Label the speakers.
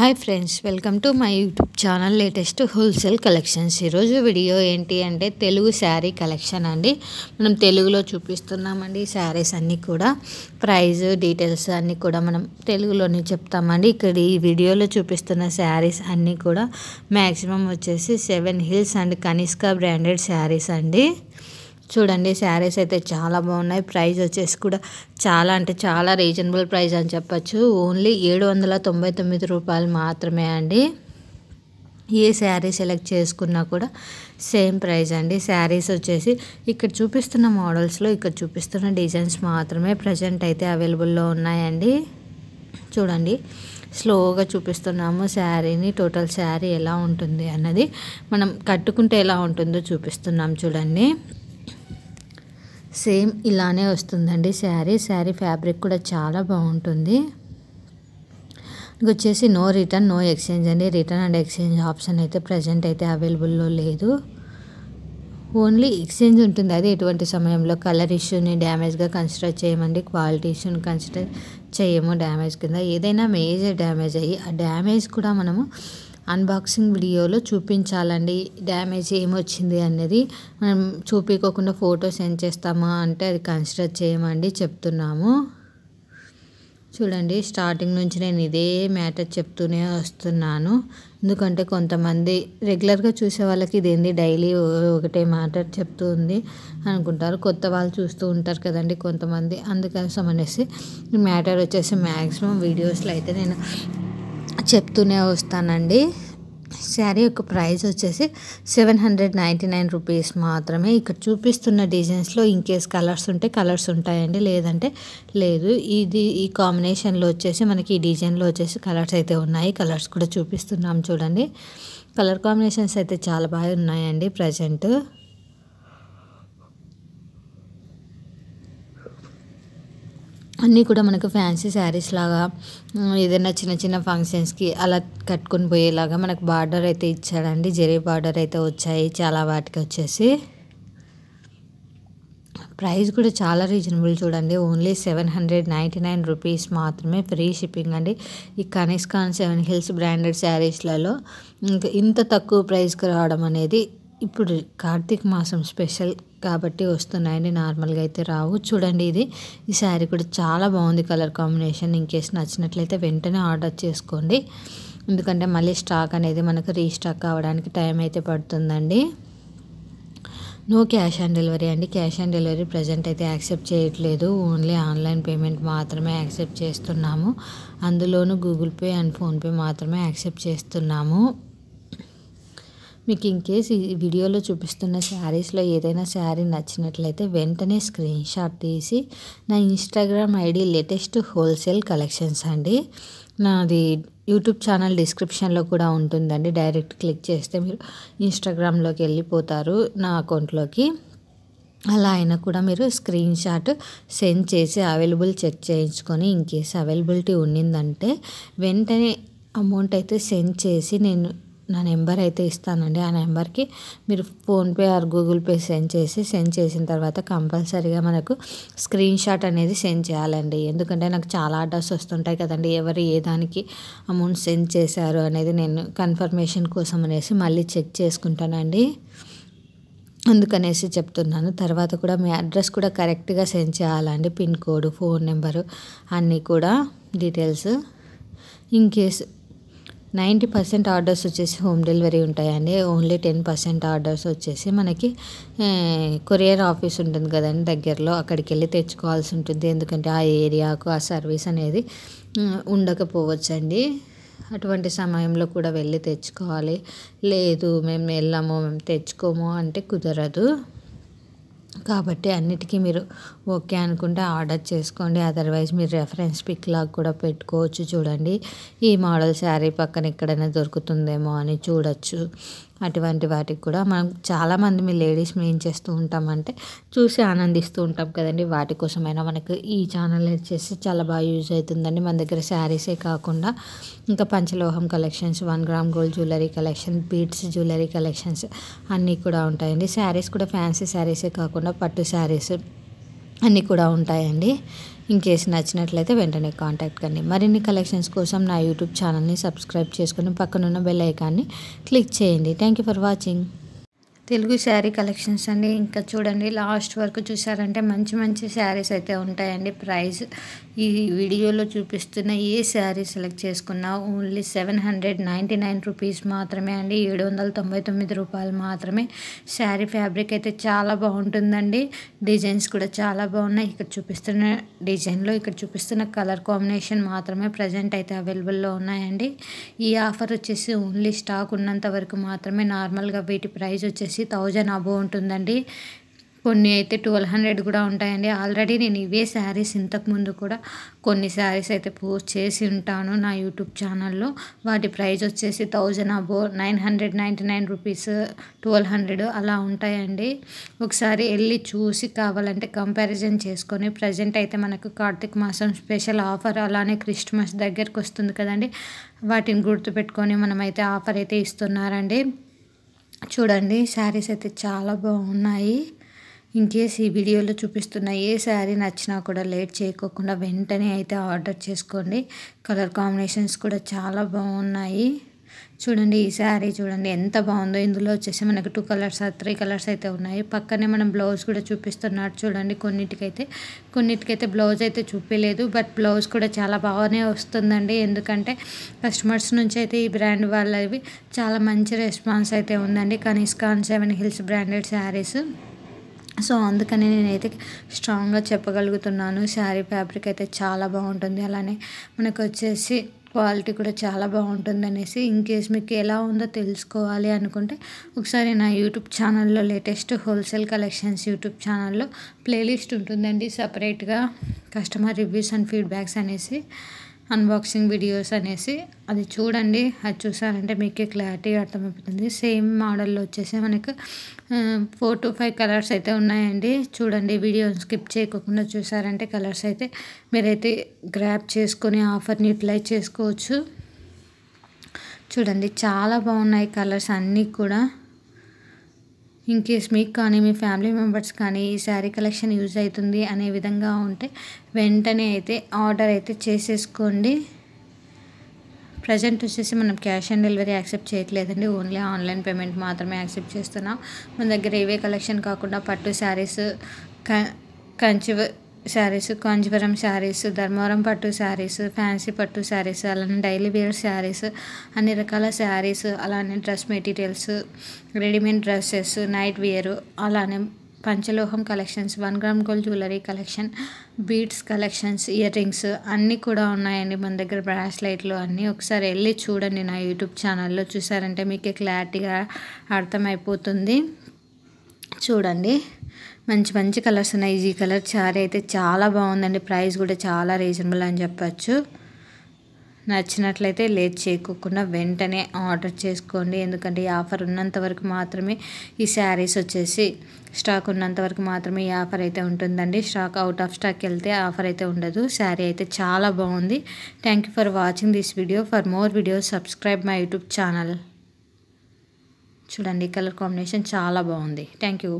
Speaker 1: Hi friends, welcome to my YouTube channel latest wholesale collections. ఈరోజు video ఏంటి అంటే Telugu sari collection అండి. మనం తెలుగులో చూపిస్తున్నామండి. శారీస్ అన్నీ కూడా ప్రైస్ డీటెయిల్స్ అన్నీ కూడా మనం తెలుగులోనే చెప్తామండి. ఇక్కడ ఈ వీడియోలో చూపిస్తున్న శారీస్ అన్నీ కూడా మ్యాక్సిమం వచ్చేసి 7 hills and Kanishka branded saris అండి. చూడండి, శారీస్ అయితే చాలా బాగున్నాయి. ప్రైస్ వచ్చేసి కూడా చాలా అంటే చాలా రీజనబుల్ ప్రైస్ అని చెప్పచ్చు. ఓన్లీ 799 రూపాయలు మాత్రమే అండి. ఏ శారీ సెలెక్ట్ చేసుకున్నా కూడా సేమ్ ప్రైస్ అండి. శారీస్ వచ్చేసి ఇక్కడ చూపిస్తున్న మోడల్స్లో ఇక్కడ చూపిస్తున్న డిజైన్స్ మాత్రమే ప్రజెంట్ అయితే అవైలబుల్లో ఉన్నాయండి. చూడండి, స్లోగా చూపిస్తున్నాము శారీని. టోటల్ శారీ ఎలా ఉంటుంది అన్నది మనం కట్టుకుంటే ఎలా ఉంటుందో చూపిస్తున్నాం. చూడండి, సేమ్ ఇలానే వస్తుందండి శారీ ఫ్యాబ్రిక్ కూడా చాలా బాగుంటుంది. వచ్చేసి నో రిటర్న్ నో ఎక్స్చేంజ్ అండి. రిటర్న్ అండ్ ఎక్స్చేంజ్ ఆప్షన్ అయితే ప్రజెంట్ అయితే అవైలబుల్లో లేదు. ఓన్లీ ఎక్స్చేంజ్ ఉంటుంది. అది ఎటువంటి సమయంలో కలర్ ఇష్యూని డ్యామేజ్గా కన్సిడర్ చేయమండి. క్వాలిటీ ఇష్యూని కన్సిడర్ చేయము డ్యామేజ్ కింద. ఏదైనా మేజర్ డ్యామేజ్ అయ్యి ఆ డ్యామేజ్ కూడా మనము అన్బాక్సింగ్ వీడియోలో చూపించాలండి. డ్యామేజ్ ఏమొచ్చింది అనేది మనం చూపించకుండా ఫోటో సెండ్ చేస్తామా అంటే అది కన్సిడర్ చేయమండి, చెప్తున్నాము. చూడండి, స్టార్టింగ్ నుంచి నేను ఇదే మ్యాటర్ చెప్తూనే వస్తున్నాను. ఎందుకంటే కొంతమంది రెగ్యులర్గా చూసే వాళ్ళకి ఇదేంది డైలీ ఒకటే మ్యాటర్ చెప్తుంది అనుకుంటారు. కొత్త వాళ్ళు చూస్తూ ఉంటారు కదండి కొంతమంది. అందుకోసం అనేసి ఈ మ్యాటర్ వచ్చేసి మ్యాక్సిమం వీడియోస్లో అయితే నేను చెప్తూనే వస్తానండి. శారీ యొక్క ప్రైస్ వచ్చేసి 799 రూపీస్ మాత్రమే. ఇక్కడ చూపిస్తున్న డిజైన్స్లో ఇన్ కేస్ కలర్స్ ఉంటే కలర్స్ ఉంటాయండి, లేదంటే లేదు. ఈ కాంబినేషన్లో వచ్చేసి మనకి ఈ డిజైన్లో వచ్చేసి కలర్స్ అయితే ఉన్నాయి. కలర్స్ కూడా చూపిస్తున్నాం. చూడండి, కలర్ కాంబినేషన్స్ అయితే చాలా బాగా ఉన్నాయండి ప్రజెంట్. అన్నీ కూడా మనకు ఫ్యాన్సీ శారీస్ లాగా ఏదైనా చిన్న చిన్న ఫంక్షన్స్కి అలా కట్టుకొని పోయేలాగా మనకు బార్డర్ అయితే ఇచ్చాడండి. జరీ బార్డర్ అయితే వచ్చాయి చాలా వాటికి వచ్చేసి. ప్రైస్ కూడా చాలా రీజనబుల్. చూడండి, ఓన్లీ 799 రూపీస్ మాత్రమే, ఫ్రీ షిప్పింగ్ అండి. ఈ కనిష్క 7 హిల్స్ బ్రాండెడ్ శారీస్లలో ఇంకా ఇంత తక్కువ ప్రైస్కి రావడం అనేది ఇప్పుడు కార్తీక మాసం స్పెషల్ కాబట్టి వస్తున్నాయండి. నార్మల్గా అయితే రావు. చూడండి, ఈ శారీ కూడా చాలా బాగుంది కలర్ కాంబినేషన్. ఇన్ కేస్ నచ్చినట్లయితే వెంటనే ఆర్డర్ చేసుకోండి. ఎందుకంటే మళ్ళీ స్టాక్ అనేది మనకు రీస్టాక్ కావడానికి టైం అయితే పడుతుందండి. నో క్యాష్ ఆన్ డెలివరీ అండి. క్యాష్ ఆన్ డెలివరీ ప్రజెంట్ అయితే యాక్సెప్ట్ చేయట్లేదు. ఓన్లీ ఆన్లైన్ పేమెంట్ మాత్రమే యాక్సెప్ట్ చేస్తున్నాము. అందులోనూ గూగుల్ పే అండ్ ఫోన్పే మాత్రమే యాక్సెప్ట్ చేస్తున్నాము. మీకు ఇన్ కేస్ ఈ వీడియోలో చూపిస్తున్న శారీస్లో ఏదైనా శారీ నచ్చినట్లయితే వెంటనే స్క్రీన్ షాట్ తీసి నా Instagram ID latest wholesale collections అండి. నాది యూట్యూబ్ ఛానల్ డిస్క్రిప్షన్లో కూడా ఉంటుందండి. డైరెక్ట్ క్లిక్ చేస్తే మీరు ఇన్స్టాగ్రామ్లోకి వెళ్ళిపోతారు నా అకౌంట్లోకి. అలా అయినా కూడా మీరు స్క్రీన్ షాట్ సెండ్ చేసి అవైలబుల్ చెక్ చేయించుకొని ఇన్ కేస్ అవైలబిలిటీ ఉండిందంటే వెంటనే అమౌంట్ అయితే సెండ్ చేసి నేను నా నెంబర్ అయితే ఇస్తానండి. ఆ నెంబర్కి మీరు PhonePe are Google pay send చేసిన తర్వాత కంపల్సరీగా మనకు స్క్రీన్ షాట్ అనేది సెండ్ చేయాలండి. ఎందుకంటే నాకు చాలా ఆర్డర్స్ వస్తుంటాయి కదండి, ఎవరు ఏ దానికి అమౌంట్ సెండ్ చేశారు అనేది నేను కన్ఫర్మేషన్ కోసం అనేసి మళ్ళీ చెక్ చేసుకుంటానండి. అందుకనేసి చెప్తున్నాను. తర్వాత కూడా మీ అడ్రస్ కూడా కరెక్ట్గా సెండ్ చేయాలండి. పిన్ కోడ్, ఫోన్ నెంబరు అన్నీ కూడా డీటెయిల్స్. ఇన్ కేస్ 90% ఆర్డర్స్ వచ్చేసి హోమ్ డెలివరీ ఉంటాయండి. ఓన్లీ 10% ఆర్డర్స్ వచ్చేసి మనకి కొరియర్ ఆఫీస్ ఉంటుంది కదండి దగ్గరలో, అక్కడికి వెళ్ళి తెచ్చుకోవాల్సి ఉంటుంది. ఎందుకంటే ఆ ఏరియాకు ఆ సర్వీస్ అనేది ఉండకపోవచ్చండి. అటువంటి సమయంలో కూడా వెళ్ళి తెచ్చుకోవాలి. లేదు మేము వెళ్ళాము మేము తెచ్చుకోము అంటే కుదరదు. కాబట్టి అన్నిటికీ మీరు ఓకే అనుకుంటే ఆర్డర్ చేసుకోండి. అదర్వైజ్ మీరు రెఫరెన్స్ పిక్ లాగా కూడా పెట్టుకోవచ్చు. చూడండి, ఈ మోడల్ శారీ పక్కన ఎక్కడైనా దొరుకుతుందేమో అని చూడొచ్చు. అటువంటి వాటికి కూడా మనం చాలామంది మీ లేడీస్ ఏం చేస్తూ ఉంటామంటే చూసి ఆనందిస్తూ ఉంటాం కదండి. వాటి కోసమైనా మనకు ఈ ఛానల్ వచ్చేసి చాలా బాగా యూజ్ అవుతుందండి. మన దగ్గర శారీసే కాకుండా ఇంకా పంచలోహం collections, 1 gram gold jewellery collection, beads jewellery collections అన్నీ కూడా ఉంటాయండి. శారీస్ కూడా ఫ్యాన్సీ శారీసే కాకుండా పట్టు శారీస్ అన్నీ కూడా ఉంటాయండి. ఇన్ కేస్ నచ్చినట్లయితే వెంటనే కాంటాక్ట్ కండి. మరిన్ని కలెక్షన్స్ కోసం నా యూట్యూబ్ ఛానల్ని సబ్స్క్రైబ్ చేసుకొని పక్కనున్న బెల్ ఐకాన్ని క్లిక్ చేయండి. Thank you for watching. Telugu sari collections అండి. ఇంకా చూడండి, లాస్ట్ వరకు చూసారంటే మంచి మంచి శారీస్ అయితే ఉంటాయండి. ప్రైస్ ఈ వీడియోలో చూపిస్తున్న ఏ శారీ సెలెక్ట్ చేసుకున్నా ఓన్లీ 799 రూపీస్ మాత్రమే అండి. 799 రూపాయలు మాత్రమే. శారీ ఫ్యాబ్రిక్ అయితే చాలా బాగుంటుందండి. డిజైన్స్ కూడా చాలా బాగున్నాయి. ఇక్కడ చూపిస్తున్న డిజైన్లో ఇక్కడ చూపిస్తున్న కలర్ కాంబినేషన్ మాత్రమే ప్రజెంట్ అయితే అవైలబుల్లో ఉన్నాయండి. ఈ ఆఫర్ వచ్చేసి ఓన్లీ స్టాక్ ఉన్నంత వరకు మాత్రమే. నార్మల్గా వీటి ప్రైస్ వచ్చేసి 1000 అబోవ్ ఉంటుందండి. కొన్ని అయితే 1200 కూడా ఉంటాయండి. ఆల్రెడీ నేను ఇవే శారీస్ ఇంతకుముందు కూడా కొన్ని శారీస్ అయితే పోస్ట్ చేసి ఉంటాను నా యూట్యూబ్ ఛానల్లో. వాటి ప్రైస్ వచ్చేసి 1000 అబోవ్, 999 రూపీస్, 1200 అలా ఉంటాయండి. ఒకసారి వెళ్ళి చూసి కావాలంటే కంపారిజన్ చేసుకొని, ప్రజెంట్ అయితే మనకు కార్తీక మాసం స్పెషల్ ఆఫర్, అలానే క్రిస్మస్ దగ్గరకు వస్తుంది కదండి, వాటిని గుర్తుపెట్టుకొని మనమైతే ఆఫర్ అయితే ఇస్తున్నారండి. చూడండి, శారీస్ అయితే చాలా బాగున్నాయి. ఇన్ కేస్ ఈ వీడియోలో చూపిస్తున్న ఏ శారీ నచ్చినా కూడా లేట్ చేయకోకుండా వెంటనే అయితే ఆర్డర్ చేసుకోండి. కలర్ కాంబినేషన్స్ కూడా చాలా బాగున్నాయి. చూడండి, ఈ శారీ చూడండి ఎంత బాగుందో. ఇందులో వచ్చేసి మనకు 2 కలర్స్ 3 కలర్స్ అయితే ఉన్నాయి. పక్కనే మనం బ్లౌజ్ కూడా చూపిస్తున్నాడు చూడండి. కొన్నిటికైతే బ్లౌజ్ అయితే చూపించలేదు, బట్ బ్లౌజ్ కూడా చాలా బాగానే వస్తుందండి. ఎందుకంటే కస్టమర్స్ నుంచి అయితే ఈ బ్రాండ్ వాళ్ళవి చాలా మంచి రెస్పాన్స్ అయితే ఉందండి. కనిష్కాన్ 7 హిల్స్ బ్రాండెడ్ శారీస్. సో అందుకని నేనైతే స్ట్రాంగ్గా చెప్పగలుగుతున్నాను, శారీ ఫ్యాబ్రిక్ అయితే చాలా బాగుంటుంది. అలానే మనకు వచ్చేసి క్వాలిటీ కూడా చాలా బాగుంటుంది అనేసి. ఇన్ కేస్ మీకు ఎలా ఉందో తెలుసుకోవాలి అనుకుంటే ఒకసారి నా యూట్యూబ్ ఛానల్లో లేటెస్ట్ హోల్సేల్ కలెక్షన్స్ యూట్యూబ్ ఛానల్లో ప్లేలిస్ట్ ఉంటుందండి సపరేట్గా. కస్టమర్ రివ్యూస్ అండ్ ఫీడ్బ్యాక్స్ అనేసి, అన్బాక్సింగ్ వీడియోస్ అనేసి అది చూడండి. అది చూసారంటే మీకే క్లారిటీ అర్థమైపోతుంది. సేమ్ మోడల్లో వచ్చేసి మనకు 4 to 5 కలర్స్ అయితే ఉన్నాయండి. చూడండి, వీడియో స్కిప్ చేయకుండా చూసారంటే కలర్స్ అయితే మీరైతే గ్రాప్ చేసుకొని ఆఫర్ని యూటిలైజ్ చేసుకోవచ్చు. చూడండి, చాలా బాగున్నాయి కలర్స్ అన్నీ కూడా. ఇన్ కేస్ మీకు కానీ మీ ఫ్యామిలీ మెంబర్స్ కానీ ఈ శారీ కలెక్షన్ యూజ్ అవుతుంది అనే విధంగా ఉంటే వెంటనే అయితే ఆర్డర్ అయితే చేసేసుకోండి. ప్రజెంట్ వచ్చేసి మనం క్యాష్ ఆన్ డెలివరీ యాక్సెప్ట్ చేయట్లేదండి. ఓన్లీ ఆన్లైన్ పేమెంట్ మాత్రమే యాక్సెప్ట్ చేస్తున్నాం. మన దగ్గర ఇవే కలెక్షన్ కాకుండా పట్టు శారీస్, కంచి శారీస్, కాంజీవరం శారీస్, ధర్మవరం పట్టు శారీస్, ఫ్యాన్సీ పట్టు శారీస్, అలానే డైలీ వేర్ శారీస్, అన్ని రకాల శారీస్, అలానే dress materials, readymade dresses, nightwear, అలానే పంచలోహం collections, 1 gram gold jewellery collection, beads collections, earrings అన్నీ కూడా ఉన్నాయండి మన దగ్గర. బ్రాస్లైట్లు అన్నీ ఒకసారి వెళ్ళి చూడండి నా యూట్యూబ్ ఛానల్లో. చూసారంటే మీకే క్లారిటీగా అర్థమైపోతుంది. చూడండి, మంచి మంచి కలర్స్ ఉన్నాయి. ఈ కలర్ శారీ అయితే చాలా బాగుందండి. ప్రైస్ కూడా చాలా రీజనబుల్ అని చెప్పచ్చు. నచ్చినట్లయితే లేట్ చేయకుండా వెంటనే ఆర్డర్ చేసుకోండి. ఎందుకంటే ఈ ఆఫర్ ఉన్నంత వరకు మాత్రమే ఈ శారీస్ వచ్చేసి స్టాక్ ఉన్నంత వరకు మాత్రమే ఈ ఆఫర్ అయితే ఉంటుందండి. స్టాక్ అవుట్ ఆఫ్ స్టాక్ వెళ్తే ఆఫర్ అయితే ఉండదు. శారీ అయితే చాలా బాగుంది. Thank you for watching this video. For more videos subscribe my YouTube channel. చూడండి, కలర్ కాంబినేషన్ చాలా బాగుంది. Thank you.